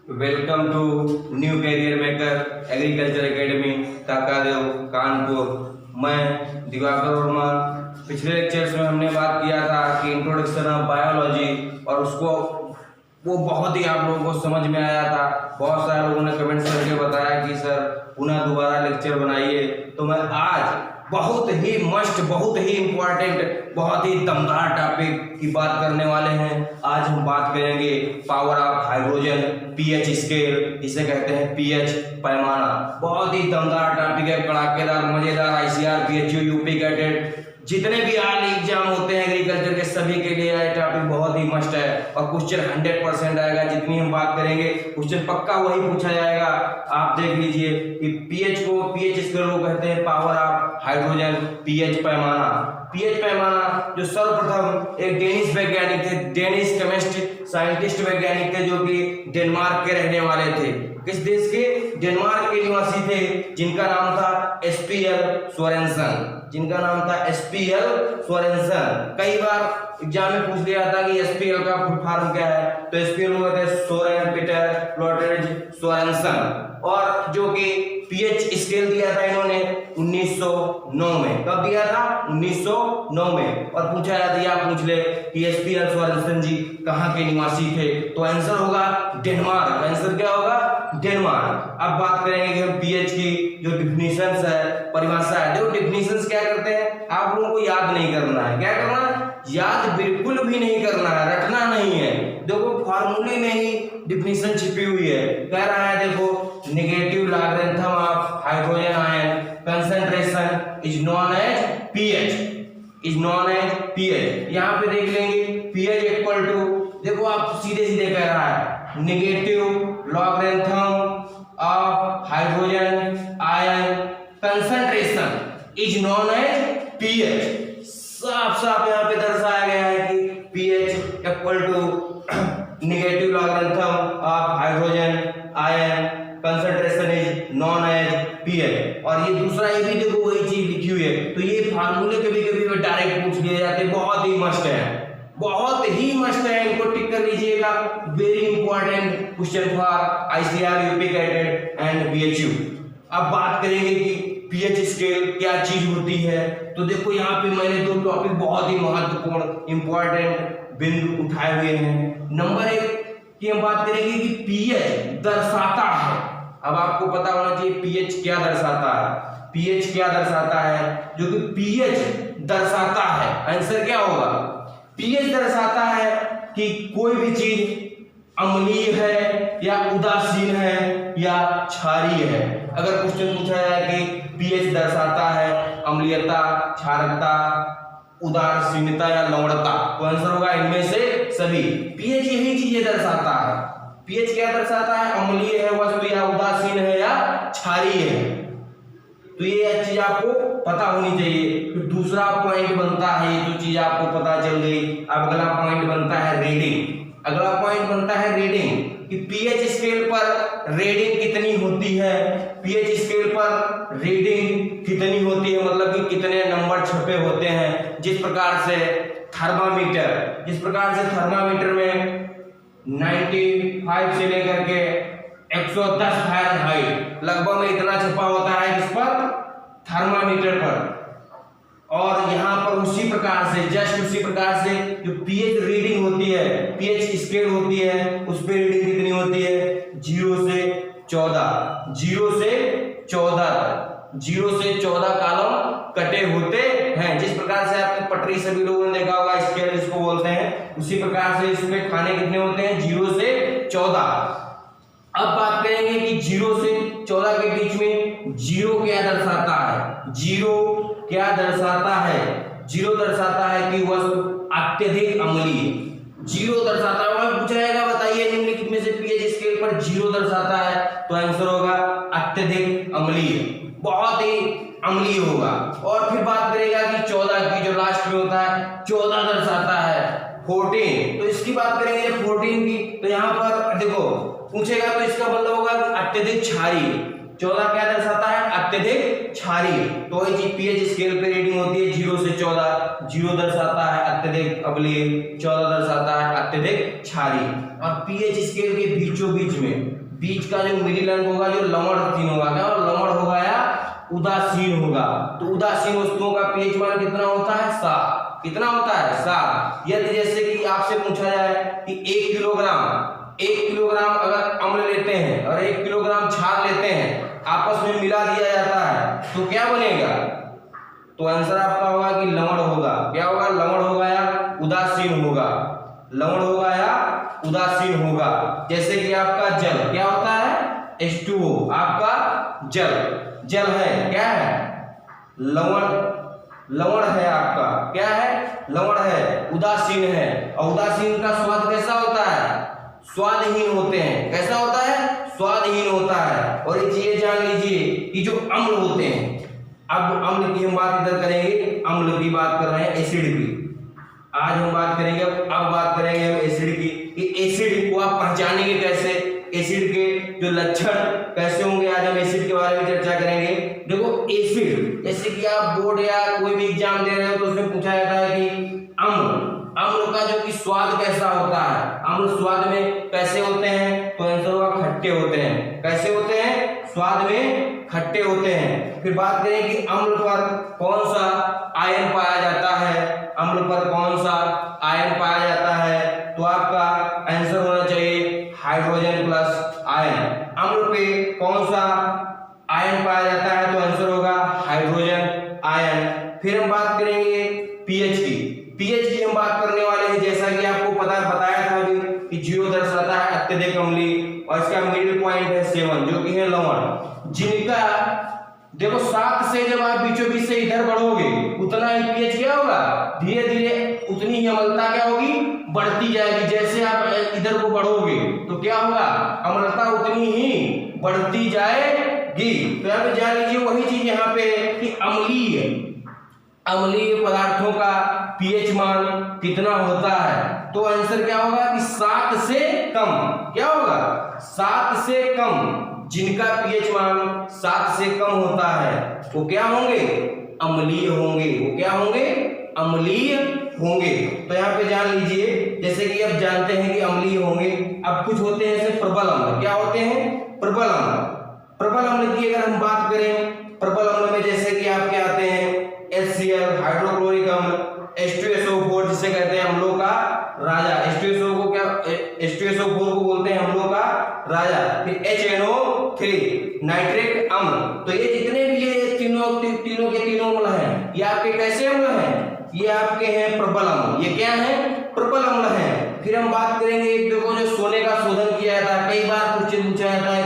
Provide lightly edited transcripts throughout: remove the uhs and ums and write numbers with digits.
Welcome to new career maker agriculture academy Kakadeo Kanpur. मैं दिवाकर वर्मा। पिछले lectures में हमने बात किया था कि इंट्रोडक्शन ऑफ बायोलॉजी, और उसको वो बहुत ही आप लोगों को समझ में आया था। बहुत सारे लोगों ने कमेंट्स करके बताया कि सर पुनः दोबारा लेक्चर बनाइए। तो मैं आज बहुत ही मस्ट, बहुत ही इम्पोर्टेंट, बहुत ही दमदार टॉपिक की बात करने वाले हैं। आज हम बात करेंगे power of hydrogen, pH scale, जिसे कहते हैं पीएच पैमाना। बहुत ही दमदार टॉपिक है, कड़ाकेदार, मजेदार। आईसीआर, पीएचयू, यूपी कैडेट, जितने भी आल एग्जाम होते हैं एग्रीकल्चर के, सभी के लिए यह टॉपिक बहुत ही मस्ट है। और क्वेश्चन 100% आएगा। जितनी हम बात करेंगे क्वेश्चन पक्का वही पूछा जाएगा। आप देख लीजिए कि पीएच स्केल को कहते हैं पावर ऑफ हाइड्रोजन, पीएच पैमाना। पीएच पैमाना जो सर्वप्रथम एक डेनिश वैज्ञानिक थे, डेनिश केमिस्ट साइंटिस्ट वैज्ञानिक थे, जो कि डेनमार्क के रहने वाले थे। किस देश के? डेनमार्क के निवासी थे, जिनका नाम था एसपीएल सोरेनसन। जिनका नाम था एसपीएल सोरेनसन। कई बार एग्जाम में पूछ लिया था कि एसपीएल का फुल फॉर्म क्या है, तो एसपीएल को कहते हैं सोरेन पीटर लोटरेज सोरेनसन। और जो कि पीएच स्केल दिया था इन्होंने 1909 में। कब दिया था? 1909 में। और पूछा जाता है, आप पूछ ले कि एसपीएल सोरेनसन जी कहाँ के निवासी थे, तो आंसर होगा डेनमार्क। आंसर क्या होगा? डेनमार्क। अब बात करेंगे कि हम पीएच की जो डिफिनीशंस है, परिभाषा है। देखो डिफिनीशंस क्या करते हैं, आप लोगों को याद नहीं करना है। क्या करना है? याद बिल्कुल भी नहीं करना है, रटना नहीं है। देखो फार्मूले में ही डिफिनीशन छिपी हुई है। कह रहा है देखो, negative logarithm of hydrogen ion concentration is known as pH, is known as pH. यहाँ पे देख लेंगे पीएच इक्वल टू, देखो आप सीधे सीधे कह रहा है negative logarithm of hydrogen ion concentration is known as pH. साफ साफ यहाँ पे दर्शाया गया है कि pH equal to negative logarithm of hydrogen ion concentration is known as pH. और ये दूसरा ये भी देखो वही चीज लिखी हुई है। तो ये फार्मूले कभी कभी डायरेक्ट पूछ लिए जाते हैं, बहुत ही मस्त है, बहुत ही मस्त है। इनको टिक कर लीजिएगा। Very important question for ICR, UP cadet and BHU. अब बात करेंगे कि पीएच स्केल क्या चीज होती है। तो देखो यहाँ पे मैंने दो टॉपिक बहुत ही महत्वपूर्ण इंपॉर्टेंट बिंदु उठाए हुए हैं। नंबर 1 की हम बात करेंगे कि पीएच दर्शाता है। अब आपको पता होना चाहिए पीएच क्या दर्शाता है। पीएच क्या दर्शाता है? जो कि पीएच दर्शाता है, आंसर क्या होगा? पीएच दर्शाता है कि कोई भी चीज अम्लीय है या उदासीन है या क्षारीय है। अगर क्वेश्चन पूछा जाए कि पीएच दर्शाता है अम्लीयता, क्षारकता, उदासीनता या लवणता, तो आंसर होगा इनमें से सभी। पीएच यही चीजें दर्शाता है। पीएच क्या दर्शाता है? अम्लीय है वस्तु या उदासीन है या क्षारीय है। तो ये चीज आपको पता होनी चाहिए। तो दूसरा पॉइंट बनता है, ये जो चीज आपको पता चल गई। अब अगला पॉइंट बनता है रीडिंग। अगला पॉइंट बनता है रीडिंग, कि पीएच स्केल पर रीडिंग कितनी होती है। पीएच स्केल पर रीडिंग कितनी होती है, मतलब कि कितने नंबर छपे होते हैं। जिस प्रकार से थर्मामीटर में 95 से लेकर के 110 फ़ारेनहाइट लगभग में इतना छपा होता है जिस पर थर्मामीटर पर। और यहाँ पर उसी प्रकार से, जस्ट उसी प्रकार से जो पीएच रीडिंग होती है, पीएच स्केल होती है, उस पे रीडिंग कितनी होती है? 0 से 14, 0 से 14 कॉलम कटे होते हैं। जिस प्रकार से आपकी पटरी सभी लोगों ने देखा होगा, स्केल जिसको बोलते हैं, उसी प्रकार से इसमें खाने कितने होते हैं? 0 से 14। अब बात करेंगे कि 0 से 14 के बीच में 0 क्या दर्शाता है? 0 क्या दर्शाता है? 0 दर्शाता है कि वस्तु अत्यधिक अम्लीय। 0 दर्शाता है, वह पूछा जाएगा बताइए निम्नलिखित में से पीएच स्केल पर 0 दर्शाता है, तो आंसर होगा अत्यधिक अम्लीय, बहुत ही अम्लीय होगा। और फिर बात करेगा कि 14 की, जो लास्ट में होता है 14 दर्शाता है 14। तो इसकी बात करेंगे 14 की, तो यहाँ पर देखो पूछेगा तो इसका मतलब होगा अत्यधिक क्षारीय। 14 क्या दर्शाता है? अत्यधिक क्षारीय। तो ये चीज पीएच स्केल पे रीडिंग होती है 0 से 14। 0 दर्शाता है अत्यधिक अम्लीय, 14 दर्शाता है अत्यधिक क्षारीय। और पीएच स्केल के बीचों बीच में बीच का जो मिडिल अंक होगा जो लवण चिन्ह होगा, क्या लवण होगा या उदासीन होगा। तो उदासीन वस्तुओं का पीएच मान कितना होता है 7। कितना होता है 7। यदि जैसे कि आपसे पूछा जाए कि 1 किलोग्राम अगर अम्ल लेते हैं और 1 किलोग्राम क्षार लेते हैं, आपस में मिला दिया जाता है तो क्या बनेगा, तो आंसर आपका होगा कि लवण होगा। क्या होगा, लवण होगा या उदासीन होगा, लवण होगा या उदासीन होगा। जैसे कि आपका जल क्या होता है H2O, आपका जल है, क्या है लवण है, आपका क्या है लवण है, उदासीन है। और उदासीन का स्वाद कैसा होता है, स्वादहीन होते हैं। कैसा होता है, स्वादहीन होता है। और ये जान लीजिए कि जो अम्ल होते हैं, अब अम्ल की हम बात इधर करेंगे, अम्ल की बात कर रहे हैं एसिड की। आज हम बात करेंगे, अब बात करेंगे हम एसिड की कि एसिड को आप पहचानेंगे कैसे, एसिड के जो लक्षण कैसे होंगे, आज हम एसिड के बारे में चर्चा करेंगे। देखो एसिड, जैसे कि आप बोर्ड या कोई भी एग्जाम दे रहे हो तो उसमें पूछा जाता है कि अम्ल का जो कि स्वाद कैसा होता है, अम्ल स्वाद में कैसे होते हैं, तो आंसर होगा खट्टे होते हैं। कैसे होते हैं, स्वाद में खट्टे होते हैं। फिर बात करें कि अम्ल पर कौन सा आयन पाया जाता है, अम्ल पर कौन सा आयन पाया जाता है, तो आपका आंसर होना चाहिए हाइड्रोजन प्लस आयन। अम्ल पे कौन सा आयन पाया जाता है, तो आंसर होगा हाइड्रोजन आयन। फिर हम बात करेंगे पीएच की। पीएच की हम बात करने वाले हैं, जैसा कि आपको बताया था अभी कि 0 दर्शाता है अत्यधिक अम्लीय और इसका मिडिल पॉइंट है 7 जो कि है लवण। जिनका देखो 7 से जब आप बीचों बीच से इधर बढ़ोगे उतना ही पीएच क्या होगा, धीरे धीरे उतनी ही अम्लता क्या होगी, बढ़ती जाएगी। जैसे आप इधर को बढ़ोगे तो क्या होगा, अम्लता उतनी ही बढ़ती जाएगी। तो यहाँ पे जान लीजिए वही चीज यहाँ पे कि अम्लीय पदार्थों का पीएच मान कितना होता है, तो आंसर क्या होगा कि 7 से कम। क्या होगा, 7 से कम। जिनका पीएच मान 7 से कम होता है वो क्या होंगे, अम्लीय होंगे। वो क्या होंगे, अम्लीय होंगे। तो यहाँ पे जान लीजिए, जैसे कि अब जानते हैं कि अम्लीय होंगे। अब कुछ होते हैं जैसे प्रबल अम्ल। क्या होते हैं, प्रबल अम्ल। प्रबल अम्ल की अगर हम बात करें, प्रबल अम्ल में जैसे कि आपके आते हैं HCl हाइड्रोक्लोरिक अम्ल, H2SO4 जिसे कहते हैं अम्लों का राजा। H2SO4 को बोलते हैं अम्लों का राजा। फिर HNO3 नाइट्रिक अम्ल। तो ये जितने भी ये तीनों के तीनों अम्ल हैं, ये आपके कैसे अम्ल हैं, ये आपके हैं प्रबल अम्ल। ये क्या है, प्रबल अम्ल है। फिर हम बात करेंगे, देखो जो सोने का शोधन किया जाता है, कई बार क्वेश्चन पूछा जाता है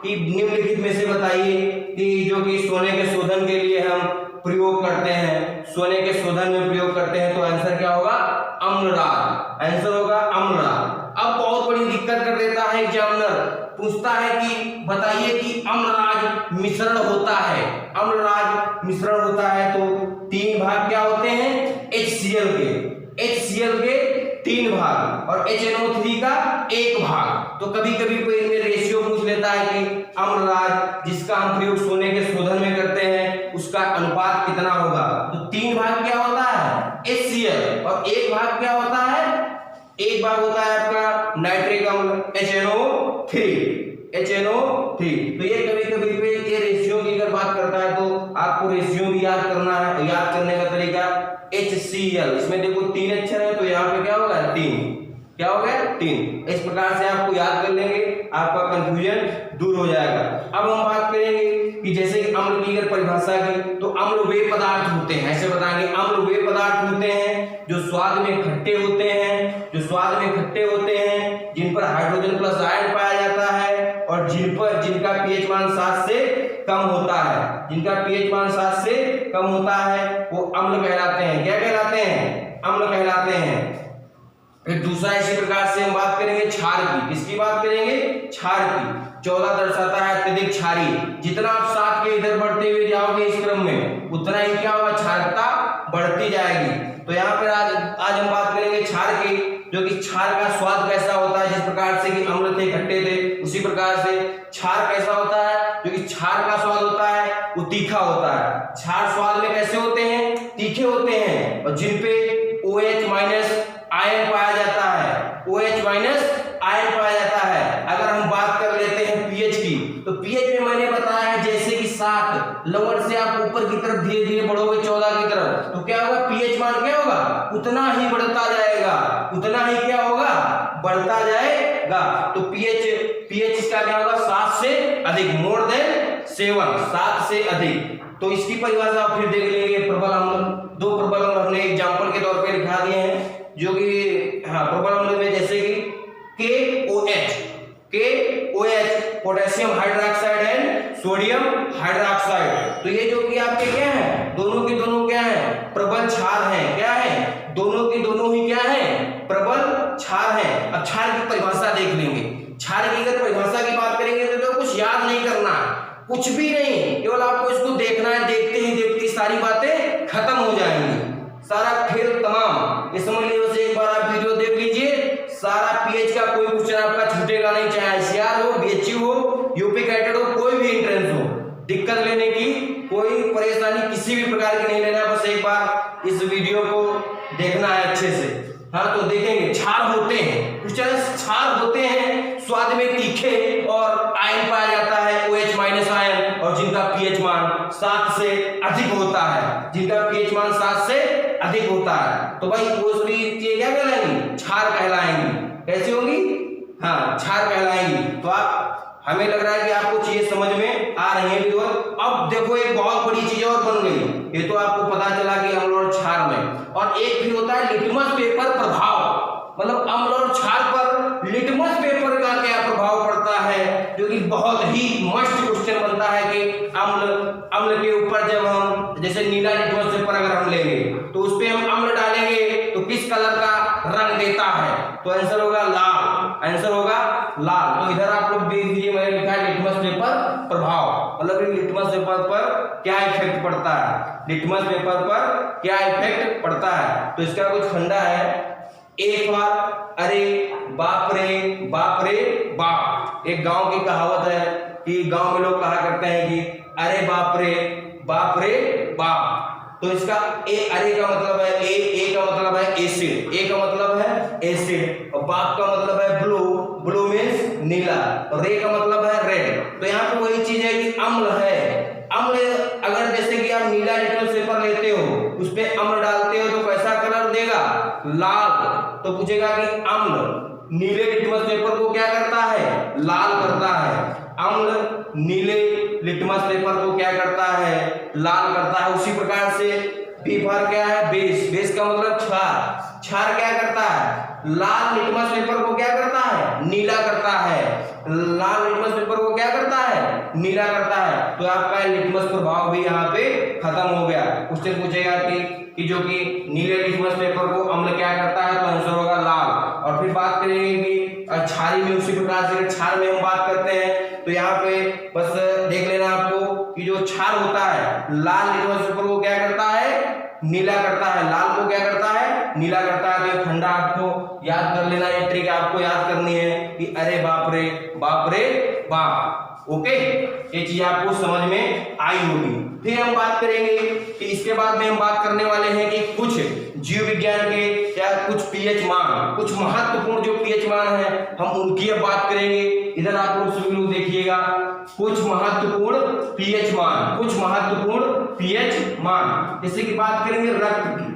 कि निम्नलिखित में से बताइए कि जो कि सोने के शोधन के लिए हम प्रयोग करते हैं, सोने के शोधन में प्रयोग करते हैं, तो आंसर क्या होगा, अम्लराज। आंसर होगा अम्लराज। अब बहुत बड़ी दिक्कत कर देता है एग्जामिनर, पूछता है कि बताइए कि अम्लराज मिश्रण होता है, अम्लराज मिश्रण होता है तो 3 भाग क्या होते हैं, HCl के 3 भाग और HNO3 का 1 भाग। तो कभी कभी कोई इनमें रेशियो पूछ लेता है कि अम्लराज जिसका हम प्रयोग सोने के शोधन में करते हैं उसका अनुपात कितना होगा। तो 3 भाग क्या होता है, HCl, और 1 भाग क्या होता है, 1 भाग होता है आपका नाइट्रिक अम्ल HNO3। तो ये कभी कभी पे ये रेशियो की अगर बात करता है तो आपको रेशियो भी याद करना है। याद करने का तरीका HCl, इसमें देखो 3 अक्षर है तो यहाँ पे क्या होगा 3, क्या हो गया 3। इस प्रकार से आपको याद कर लेंगे, आपका कंफ्यूजन दूर हो जाएगा। अब हम बात करेंगे कि जैसे कि अम्ल की अगर परिभाषा की, तो अम्ल वे पदार्थ होते हैं, ऐसे बताएंगे, अम्ल वे पदार्थ होते हैं जो स्वाद में खट्टे होते हैं, जिन पर हाइड्रोजन प्लस आयन पाया जाता है और जिनका पीएच मान 7 से कम होता है, जिनका पीएच मान 7 से कम होता है वो अम्ल कहलाते हैं। क्या कहलाते हैं, अम्ल कहलाते हैं। फिर दूसरा इसी प्रकार से हम बात करेंगे क्षार की। किसकी बात करेंगे, क्षार की। 14 दर्शाता है अत्यधिक क्षारी। जितना आप 7 के इधर बढ़ते हुए जाओगे इस क्रम में उतना ही क्या होगा, क्षारकता बढ़ती जाएगी। तो यहाँ पर आज हम बात करेंगे क्षार की, जो कि क्षार का स्वाद कैसा होता है। जिस प्रकार से कि अम्ल थे खट्टे थे, उसी प्रकार से क्षार कैसा होता है, जो कि क्षार का स्वाद होता है वो तीखा होता है। क्षार स्वाद में कैसे होते हैं, तीखे होते हैं, और जिन पे OH- आयन पाया जाता है, OH- आयन पाया जाता है। अगर हम बात कर लेते हैं पीएच में मैंने बताया है जैसे कि 7 लवण से आप ऊपर की तरफ धीरे धीरे बढ़ोगे 14 की तरफ, तो क्या होगा, पीएच मान क्या होगा, उतना ही बढ़ता जाएगा, उतना ही क्या होगा, बढ़ता जाएगा। तो पीएच इसका क्या होगा, 7 से अधिक, मोर देन 7, 7 से अधिक। तो इसकी परिभाषा आप फिर देख लेंगे। प्रबल अम्ल, 2 प्रबल अम्ल हमने एग्जांपल के तौर पे दिखा दिए हैं, जो कि प्रबल अम्ल में जैसे कि KOH potassium hydroxide and sodium hydroxide. तो ये जो कि आपके क्या है, दोनों के दोनों क्या है, प्रबल क्षार हैं। क्या है, दोनों के दोनों ही क्या है, प्रबल क्षार हैं। अब क्षार की परिभाषा देख लेंगे। क्षार की अगर परिभाषा की बात करेंगे तो कुछ याद नहीं करना, कुछ भी नहीं, केवल आपको इसको देखना है। देखते ही देखते सारी बातें खत्म हो जाएंगी, सारा खेल तमाम। ये समझ लीजिए, बस एक बार आप वीडियो देख लीजिए, सारा पीएच का कोई क्वेश्चन आपका छूटेगा नहीं, चाहे एचसीआर हो, बीएचयू हो, यूपी कैटेड हो, कोई भी एंट्रेंस हो। दिक्कत लेने की कोई परेशानी किसी भी प्रकार की नहीं लेना, बस एक बार इस वीडियो को देखना है अच्छे से। हाँ, तो देखेंगे क्षार होते हैं, कुछ क्षार होते हैं स्वाद में तीखे और आयन पाया जाता है OH माइनस आयन, और जिनका पीएच मान 7 से अधिक होता है, जिनका पीएच मान 7 से अधिक होता है, तो भाई वो ये क्या कहलाएंगी, क्षार कहलाएंगी। कैसे होंगी, हाँ, क्षार कहलाएंगी। तो आप, हमें लग रहा है कि आपको चीजें समझ में आ रही है। अब देखो एक बहुत बड़ी चीज और बन गई, ये तो आपको पता चला कि अम्ल और क्षार में, और एक भी होता है लिटमस पेपर प्रभाव, मतलब अम्ल और क्षार पर लिटमस पेपर का क्या प्रभाव पड़ता है, जो कि बहुत ही मस्त क्वेश्चन बनता है कि अम्ल के ऊपर जब हम जैसे नीला लिटमस पेपर अगर हम लेंगे तो उस पे हम अम्ल डालेंगे तो किस कलर का रंग देता है, तो आंसर होगा लाल, आंसर होगा लाल। तो इधर आप लोग देख लीजिए, मैंने लिखा है लिटमस पेपर प्रभाव, मतलब लिटमस पेपर पर क्या इफेक्ट पड़ता है, लिटमस पेपर पर क्या इफेक्ट पड़ता है। तो इसका कुछ फंडा है, एक बार अरे बाप रे बाप रे बाप। एक गांव की कहावत है कि गांव में लोग कहा करते हैं कि अरे बाप रे बाप। तो इसका अरे का मतलब है ए का मतलब है एसिड, ए का मतलब है एसिड, और बाप का मतलब है ब्लू मीन्स नीला, और रे का मतलब है रेड। तो यहाँ पे वही चीज है कि अम्ल है, अम्ल अगर जैसे कि आप नीला लिटमस पेपर लेते हो, उस पे अम्ल डालते हो तो कैसा कलर देगा, लाल। तो पूछेगा कि अम्ल नीले लिटमस पेपर को क्या करता है, लाल करता है, अम्ल नीले लिटमस पेपर को क्या करता है, लाल करता है। उसी प्रकार से बी फॉर क्या है, बेस का मतलब क्षार क्या करता है, लाल लिटमस पेपर को क्या करता है, नीला करता है, लाल लिटमस पेपर को क्या करता है, नीला करता है। तो आपका लिटमस प्रभाव भी यहाँ पे खत्म हो गया। क्वेश्चन पूछेगा कि जो कि नीले लिटमस पेपर को अम्ल क्या करता है, तो आंसर होगा लाल। और फिर बात करेंगे कि क्षारी में उसी प्रकार से क्षार में हम बात करते हैं, तो यहाँ पे बस देख लेना आपको कि जो क्षार होता है, लाल लिटमस पेपर को क्या करता है, नीला करता है, लाल को क्या करता है, नीला करता है। तो फंडा आपको याद कर लेना, ये ट्रिक आपको याद करनी है कि अरे बाप रे बाप। ओके, ये चीज आपको समझ में आई होगी। फिर हम बात करेंगे कि इसके बाद में हम बात करने वाले हैं कि कुछ जीव विज्ञान के या कुछ पीएच मान, कुछ महत्वपूर्ण जो पीएच मान है हम उनकी अब बात करेंगे। इधर आप लोग सभी लोग देखिएगा, कुछ महत्वपूर्ण पीएच मान, कुछ महत्वपूर्ण पीएच मान। जैसे कि बात करेंगे रक्त की,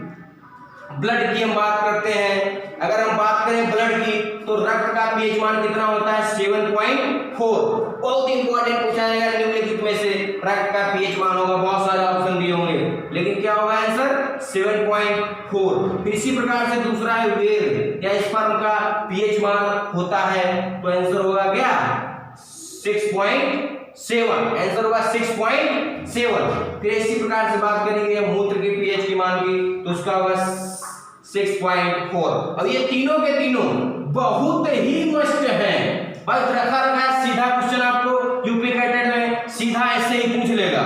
ब्लड की हम बात करते हैं। अगर हम बात करें ब्लड की तो रक्त का पीएच मान कितना होता है, 7.4। बहुत इंपॉर्टेंट पूछा जाएगा निम्नलिखित में से रक्त का पीएच मान होगा, बहुत सारे ऑप्शन दिए होंगे, लेकिन क्या होगा आंसर 7.4। फिर इसी प्रकार से दूसरा है वेल या स्पर्म का पीएच मान होता है, तो आंसर होगा क्या 6.7, आंसर होगा 6.7। फिर इसी प्रकार से बात करेंगे मूत्र के पीएच की मान की, तो उसका होगा 6.4। अब ये तीनों के तीनों बहुत ही मस्त हैं भाई, रखा है सीधा क्वेश्चन आपको यूपी कैटेड में सीधा ऐसे ही पूछ लेगा,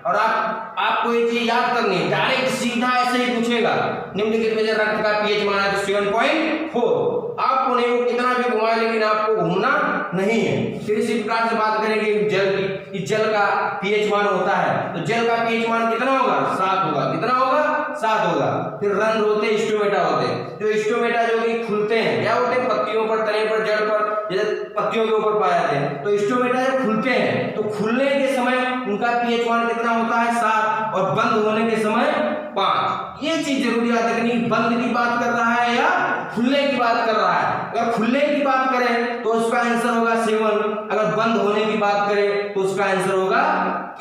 और आपको ये चीज याद करनी है, डायरेक्ट सीधा ऐसे ही पूछेगा निम्नलिखित में रक्त का पीएच मान है तो 7.4। आपको नहीं कितना भी घुमाए, लेकिन आपको घूमना नहीं है। फिर इसी प्रकार से बात करेंगे जल की, जल का पीएच मान होता है, तो जल का पीएच मान कितना होगा, 7 होगा। कितना होगा, 7 होगा। फिर रंध्र होते हैं, स्टोमेटा होते हैं। जो स्टोमेटा जो कि खुलते हैं, क्या होते हैं, पत्तियों पर, तने पर, जड़ पर, जैसे पत्तियों के ऊपर पाए जाते हैं। तो स्टोमेटा जब खुलते हैं तो खुलने के समय उनका पीएच मान कितना होता है, 7, और बंद होने के समय 5। ये चीज जरूरी याद रखनी, बंद की बात कर रहा है या खुलने की बात कर रहा है। अगर खुलने की बात करें तो उसका आंसर होगा 7, अगर बंद होने की बात करें तो उसका आंसर होगा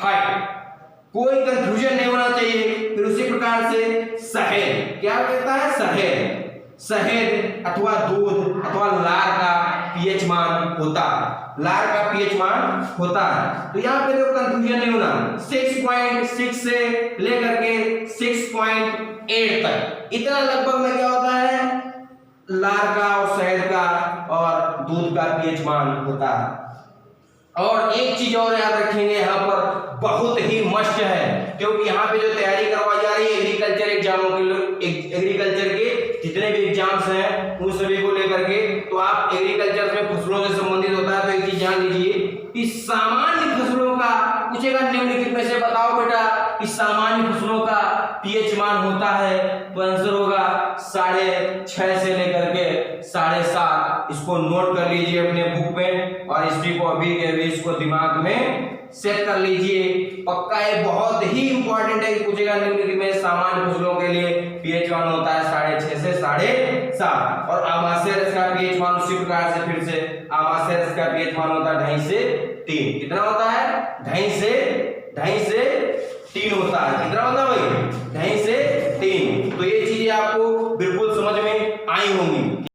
5। कोई कंफ्यूजन नहीं होना चाहिए। फिर उसी प्रकार से शहद, क्या कहता है, शहद, शहद अथवा दूध अथवा लार का पीएच मान होता है, लार का पीएच मान होता है। तो यहाँ पे देखो कंफ्यूजन नहीं होना, 6.6 से लेकर के 6.8 तक, इतना लगभग में क्या होता है, लार का और शहद का और दूध का पीएच मान होता है। और एक चीज और याद रखेंगे, यहाँ पर बहुत ही मस्ट है, क्योंकि यहाँ पे जो तैयारी करवाई जा रही है एग्रीकल्चर एग्जामों के लिए, एग्रीकल्चर के जितने भी एग्जाम्स हैं उन सभी को लेकर के, तो आप एग्रीकल्चर में फसलों से संबंधित होता है। तो एक चीज जान लीजिए कि सामान्य फसलों का पूछेगा, निम्नलिखित में से बताओ बेटा कि सामान्य फसलों का पीएच मान होता है, तो आंसर होगा 6.5 से लेकर के 7.5। इसको नोट कर लीजिए अपने बुक में, और हिस्ट्री को अभी के अभी इसको दिमाग में सेट कर लीजिए। पक्का ये बहुत ही इंपॉर्टेंट है कि पूछेगा निम्नलिखित में सामान्य फसलों के लिए पीएच मान होता है 6.5 से 7.5। और आमाशय रस का पीएच मान उसी प्रकार से, फिर से आमाशय रस का पीएच मान होता है 2.5 से 3। कितना होता है, 2.5 से 3 होता है। कितना होता है भाई, 2.5 से 3। तो ये चीजें आपको बिल्कुल समझ में आई होंगी।